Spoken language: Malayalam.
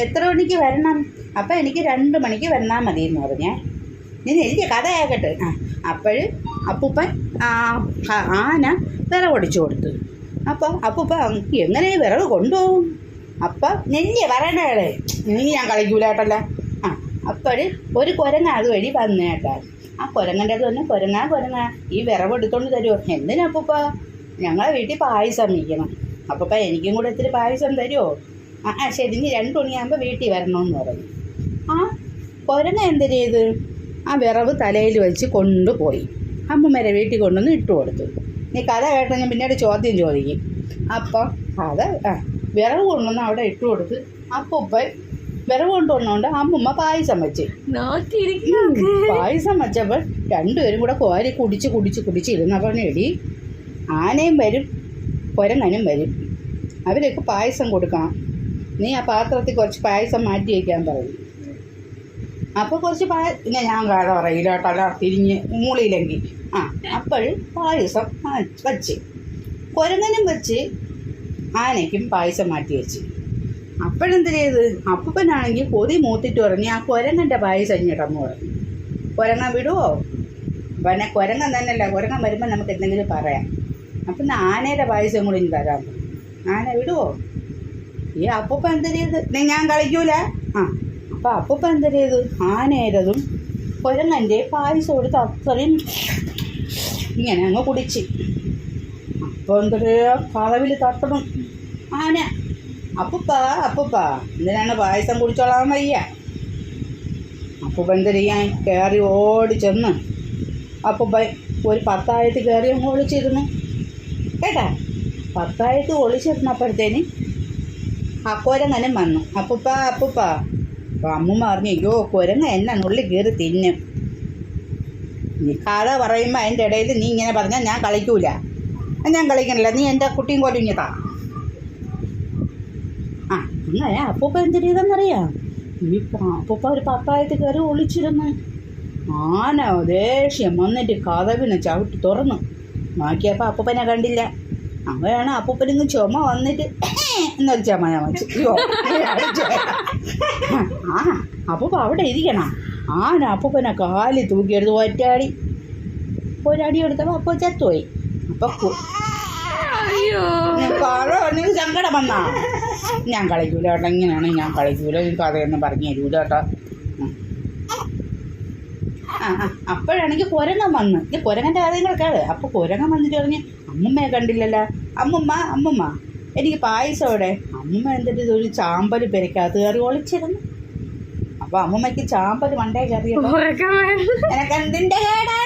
എത്ര മണിക്ക് വരണം? അപ്പം എനിക്ക് 2 മണിക്ക് വന്നാൽ മതി എന്ന് പറഞ്ഞേ. ഞാൻ എനിക്ക് കഥ കേൾക്കട്ടെ. അപ്പോഴ് അപ്പൂപ്പൻ ആന വിറവ് ഒടിച്ചു കൊടുത്തു. അപ്പോൾ അപ്പൂപ്പ എങ്ങനെ വിറവ് കൊണ്ടുപോകും? അപ്പം നെല്ലിയ പറയണേ, നീ ഞാൻ കളിക്കൂല കേട്ടല്ല. അപ്പോഴ് ഒരു കുരങ്ങ അതുവഴി വന്നു കേട്ടാ. ആ കുരങ്ങൻ്റെ അടുത്ത് തന്നെ കുരങ്ങ ഈ വിറവ് എടുത്തോണ്ട് തരുമോ? എന്തിനാ അപ്പൂപ്പ? ഞങ്ങളെ വീട്ടിൽ പായസം വയ്ക്കണം. അപ്പൂപ്പ എനിക്കും കൂടെ ഇത്തിരി പായസം തരുമോ? ശരി, നീ 2 മണിയാകുമ്പോൾ വീട്ടിൽ വരണമെന്ന് പറഞ്ഞു. കുരങ്ങ എന്തിനു ചെയ്ത് ആ വിറവ് തലയിൽ വെച്ച് കൊണ്ടുപോയി അമ്മമ്മേരെ വീട്ടിൽ കൊണ്ടുവന്ന് ഇട്ട് കൊടുത്തു. നീ കഥ കേട്ടോ, ഞാൻ പിന്നീട് ചോദ്യം ചോദിക്കും. അപ്പം അത് വിറവ് കൊണ്ടുവന്ന് അവിടെ ഇട്ട് കൊടുത്ത് അപ്പൂപ്പൻ വിറവ് കൊണ്ടുവന്നുകൊണ്ട് അമ്മമ്മ പായസം വെച്ച്. പായസം വെച്ചപ്പോൾ 2 പേരും കൂടെ കോരി കുടിച്ചിരുന്നപ്പോൾ എടി ആനയും വരും കുരങ്ങനും വരും, അവരൊക്കെ പായസം കൊടുക്കണം, നീ ആ പാത്രത്തിൽ കുറച്ച് പായസം മാറ്റി വയ്ക്കാൻ പറയും. അപ്പോൾ കുറച്ച് പിന്നെ ഞാൻ കഥ പറയില്ല കേട്ടോ, തിരിഞ്ഞ് മൂളിയില്ലെങ്കിൽ. അപ്പോഴും പായസം വച്ച് കുരങ്ങനും വെച്ച് ആനയ്ക്കും പായസം മാറ്റി വെച്ച്. അപ്പോഴെന്ത് ചെയ്ത് അപ്പൂപ്പനാണെങ്കിൽ കൊതി മൂത്തിട്ട് പറഞ്ഞ് ആ കുരങ്ങൻ്റെ പായസം ഇങ്ങോട്ടെന്ന് പറഞ്ഞു. കുരങ്ങൻ വിടുവോ? പിന്നെ കുരങ്ങൻ തന്നെയല്ല, കുരങ്ങൻ വരുമ്പോൾ നമുക്ക് എന്തെങ്കിലും പറയാം. അപ്പം ആനയുടെ പായസം കൂടി ഇനി തരാൻ പറഞ്ഞു. ആന വിടുവോ? ഈ അപ്പൂപ്പ എന്ത് ചെയ്ത് ഞാൻ കളിക്കൂല. അപ്പോൾ അപ്പൂപ്പ എന്ത് ചെയ്തു ആനയുടേതും കുരങ്ങൻ്റെ പായസം കൊടുത്ത് അത്രയും ഇങ്ങനെ അങ്ങ് കുടിച്ച്. അപ്പോൾ എന്തൊരു കളവിൽ തട്ടണം ആന. അപ്പൂപ്പ എന്തിനാണ് പായസം കുടിച്ചോളാൻ വയ്യ. അപ്പൂപ്പ എന്ത് ചെയ്യാൻ കയറി ഓടി ചെന്ന് അപ്പൂപ്പ ഒരു 10,000 കയറി അങ്ങ് ഒളിച്ചിരുന്നു കേട്ടാ. 10,000 ഒളിച്ചിരുന്നപ്പോഴത്തേന് ആ കുരങ്ങനും വന്നു. അപ്പൂപ്പ അപ്പോൾ അമ്മൂമ്മ പറഞ്ഞു, അയ്യോ കുരങ്ങ എന്നെ നുള്ളി കയറി തിന്നും. നീ കഥ പറയുമ്പോൾ അതിൻ്റെ ഇടയിൽ നീ ഇങ്ങനെ പറഞ്ഞാൽ ഞാൻ കളിക്കൂല. ഞാൻ കളിക്കണില്ല, നീ എൻ്റെ കുട്ടിയും കൊല്ലിഞ്ഞതാ. അങ്ങനെ അപ്പൂപ്പ എന്ത് ചെയ്തെന്നറിയാം? ഈ അപ്പൂപ്പ ഒരു 10,000 കയറി ഒളിച്ചിരുന്നു. ആന ദേഷ്യം വന്നിട്ട് കതവിനെ ചവിട്ടി തുറന്നു നോക്കിയപ്പോൾ അപ്പൂപ്പനെ കണ്ടില്ല. അങ്ങനെയാണ് അപ്പൂപ്പനിങ്ങ് ചുമ വന്നിട്ട് എന്നൊരു ചുമ ഞാൻ വെച്ചു. അപ്പൂപ്പ അവിടെ ഇരിക്കണം. ആന അപ്പൂപ്പനെ കാലിൽ തൂക്കിയെടുത്ത് ഒരടി എടുത്തപ്പോൾ അപ്പോൾ ചത്തുപോയി. അപ്പോൾ നിങ്ങൾക്ക് സങ്കടം വന്നാ ഞാൻ കളിക്കൂല കേട്ടോ, ഇങ്ങനെയാണ് ഞാൻ കളിക്കൂല, ഈ കഥയൊന്നും പറഞ്ഞു തരൂല കേട്ടോ. അപ്പോഴാണെങ്കിൽ കുരങ്ങൻ വന്ന് ഈ കുരങ്ങൻ്റെ കഥകൾ കേള്. അപ്പോൾ കുരങ്ങൻ വന്നിട്ട് പറഞ്ഞ് അമ്മമ്മയെ കണ്ടില്ലല്ലോ. അമ്മമ്മ എനിക്ക് പായസം ഇവിടെ. അമ്മമ്മ എന്നിട്ട് ഇതൊരു ചാമ്പൽ പെരക്കകത്ത് കയറി ഒളിച്ചിരുന്നു. അപ്പോൾ അമ്മമ്മയ്ക്ക് ചാമ്പൽ മണ്ടേ കയറിയപ്പോൾ എനക്ക് എന്തിൻ്റെ കേടാ